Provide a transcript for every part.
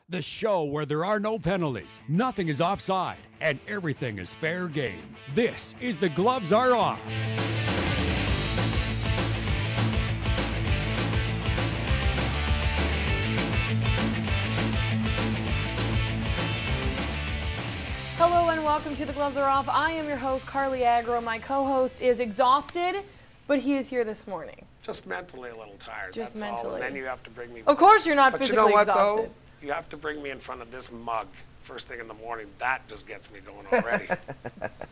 The show where there are no penalties, nothing is offside, and everything is fair game. This is The Gloves Are Off. Hello and welcome to The Gloves Are Off. I am your host, Carly Agro. My co-host is exhausted, but he is here this morning. Just mentally a little tired, Just that's mentally. all. And then you have to bring me... Of course you're not but physically you know what, exhausted. Though? You have to bring me in front of this mug first thing in the morning. That just gets me going already.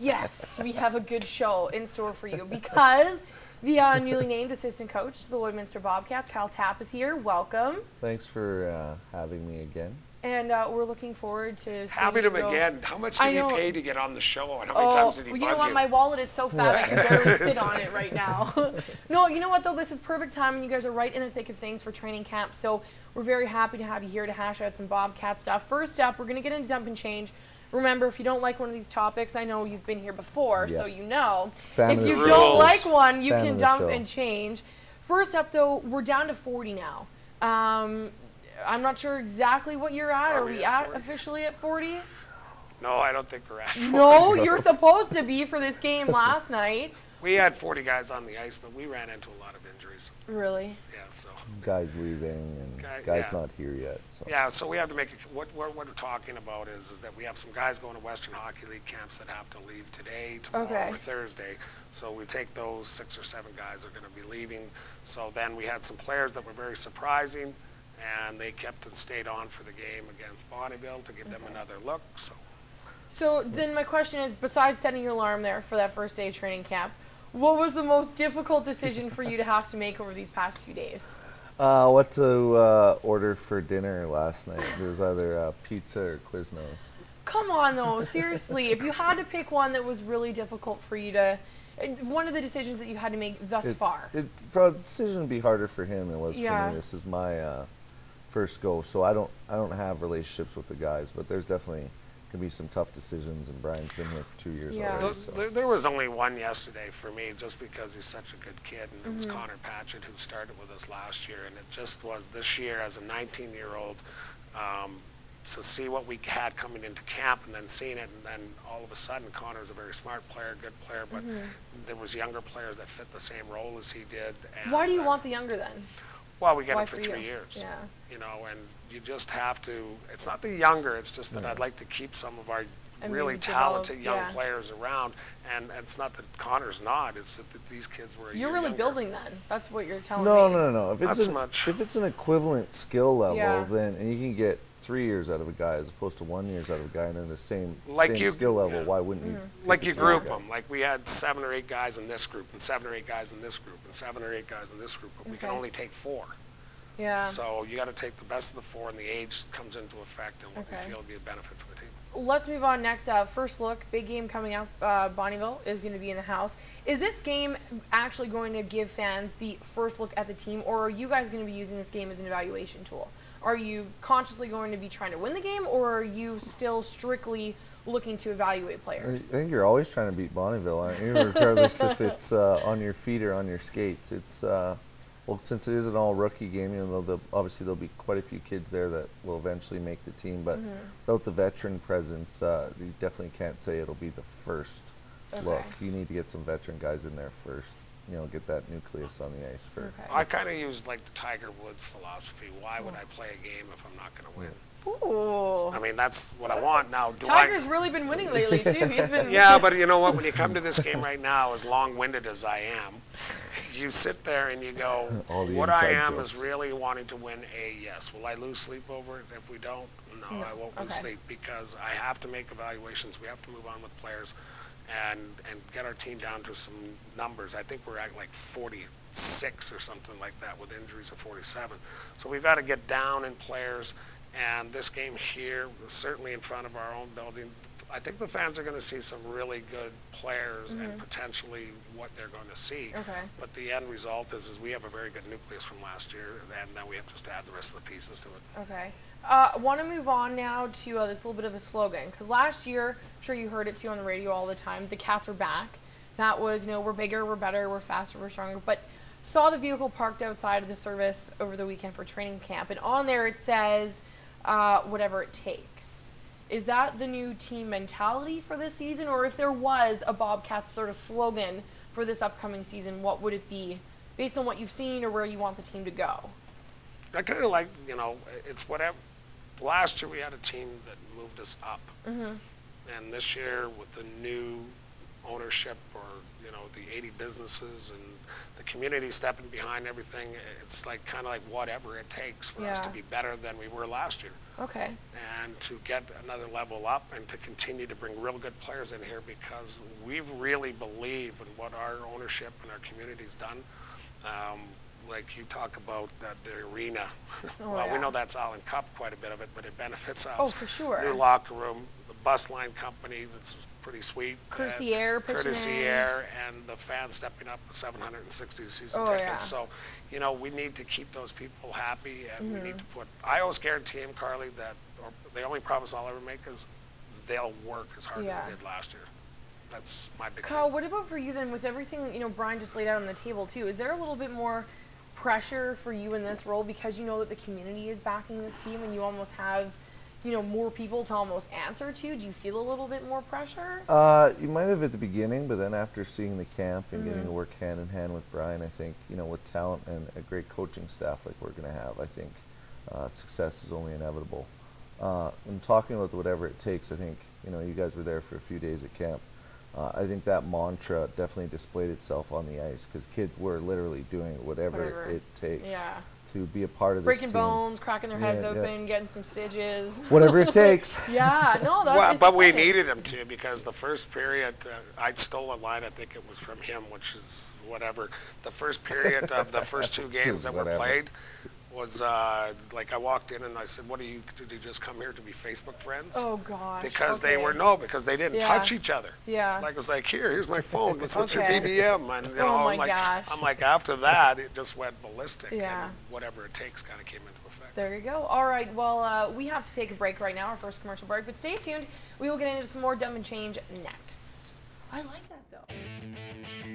Yes, we have a good show in store for you because the newly named assistant coach to the Lloydminster Bobcats, Kyle Tapp, is here. Welcome. Thanks for having me again. And we're looking forwed to seeing Having him again. How much did he pay to get on the show? And how many times did he bug you? You know what? My wallet is so fat I can barely sit on it right now. No, you know what, though? This is perfect time, and you guys are right in the thick of things for training camp. So we're very happy to have you here to hash out some Bobcat stuff. First up, we're going to get into dump and change. Remember, if you don't like one of these topics, I know you've been here before, so you know. If you don't like one, you can dump and change. First up, though, we're down to 40 now. I'm not sure exactly what you're at. Are we at officially at 40? No, I don't think we're at 40. No, you're supposed to be for this game last night. We had 40 guys on the ice, but we ran into a lot of injuries. Really? Yeah, so. Guys leaving and guys not here yet. So. Yeah, so we have to make it, what we're talking about is that we have some guys going to Western Hockey League camps that have to leave today, tomorrow, or Thursday. So we take those 6 or 7 guys that are going to be leaving. So then we had some players that were very surprising, and they kept and stayed on for the game against Bonneville to give them another look. So then my question is, besides setting your alarm there for that first day of training camp, what was the most difficult decision for you to have to make over these past few days? What to order for dinner last night. It was either pizza or Quiznos. Come on, though. Seriously, if you had to pick one that was really difficult for you to, one of the decisions that you had to make thus far. For a decision to be harder for him, it was for me. This is my first go, so I don't have relationships with the guys, but there's definitely can be some tough decisions, and Brian's been here for 2 years already. So. There was only one yesterday for me, just because he's such a good kid, and it was Connor Patchett who started with us last year, and it just was this year as a 19-year-old to see what we had coming into camp, and then seeing it, and then all of a sudden Connor's a very smart player, good player, but there was younger players that fit the same role as he did. And why do you want the younger then? Well, we get it for 3 years. Yeah. You know, and you just have to, it's not the younger, it's just that I'd like to keep some of our really talented young players around. And it's not that Connor's not, it's that these kids were You're really building then. That's what you're telling me. No. If it's an equivalent skill level, then, and you can get 3 years out of a guy as opposed to 1 year out of a guy, and then the same skill level, why wouldn't you? Like you group them. Like we had 7 or 8 guys in this group, and 7 or 8 guys in this group, and 7 or 8 guys in this group, but we can only take 4. Yeah. So you got to take the best of the 4, and the age comes into effect, and what we feel will be a benefit for the team. Let's move on next. First look, big game coming up. Bonneville is going to be in the house. Is this game actually going to give fans the first look at the team, or are you guys going to be using this game as an evaluation tool? Are you consciously going to be trying to win the game, or are you still strictly looking to evaluate players? I think you're always trying to beat Bonneville, aren't you? Regardless if it's on your feet or on your skates. It's well, since it is an all-rookie game, you know, obviously there'll be quite a few kids there that will eventually make the team, but without the veteran presence, you definitely can't say it'll be the first look. You need to get some veteran guys in there first, you know, get that nucleus on the ice first. I kind of use like the Tiger Woods philosophy. Why would I play a game if I'm not going to win? Ooh. I mean, that's what I want now. Tiger's really been winning lately, too. He's been yeah, but you know what? When you come to this game right now, as long-winded as I am, you sit there and you go, what I am is really wanting to win a yes. Will I lose sleep over it if we don't? No, I won't lose sleep because I have to make evaluations. We have to move on with players and get our team down to some numbers. I think we're at like 46 or something like that with injuries of 47. So we've got to get down in players. And this game here, certainly in front of our own building, I think the fans are going to see some really good players and potentially what they're going to see. But the end result is we have a very good nucleus from last year, and then we have just to add the rest of the pieces to it. I want to move on now to this little bit of a slogan, because last year, I'm sure you heard it too on the radio all the time, the Cats are back. That was, you know, we're bigger, we're better, we're faster, we're stronger. But saw the vehicle parked outside of the service over the weekend for training camp, and on there it says, whatever it takes. Is that the new team mentality for this season? Or if there was a Bobcats sort of slogan for this upcoming season, what would it be based on what you've seen or where you want the team to go? I kind of like, you know, it's whatever. Last year we had a team that moved us up. And this year with the new ownership, or, you know, the 80 businesses and the community stepping behind everything, it's like kind of like whatever it takes for us to be better than we were last year. Okay. And to get another level up and to continue to bring real good players in here, because we really believe in what our ownership and our community's done. Like you talk about the arena. Well, we know that's all in Cup, quite a bit of it, but it benefits us. Oh, for sure. New locker room, the bus line company that's pretty sweet. Courtesy Air, Courtesy Air, and the fans stepping up with 760 season tickets. So, you know, we need to keep those people happy, and we need to put. I always guarantee them, Carly, that the only promise I'll ever make is they'll work as hard as they did last year. That's my big Kyle, thing. what about for you then, with everything, you know, Brian just laid out on the table too? Is there a little bit more pressure for you in this role because you know that the community is backing this team and you almost have, you know, more people to almost answer to? Do you feel a little bit more pressure? You might have at the beginning, but then after seeing the camp and getting to work hand in hand with Brian, I think, you know, with talent and a great coaching staff like we're going to have, I think success is only inevitable. And talking about whatever it takes, I think, you know, you guys were there for a few days at camp. I think that mantra definitely displayed itself on the ice, because kids were literally doing whatever it takes to be a part of this Breaking team. bones, cracking their heads open, getting some stitches. Whatever it takes. No, that's well, but we needed him to, because the first period, I stole a line, I think it was from him, which is whatever. The first period of the first two games that were played was like I walked in and I said, did you just come here to be Facebook friends? Oh gosh. Because they were, because they didn't touch each other. Like it was like, here's my phone, what's your BBM? And you know, I'm like, after that it just went ballistic, and whatever it takes kind of came into effect. There you go. All right, well, we have to take a break right now, our first commercial break, but stay tuned. We will get into some more Dumb and Change next. I like that though.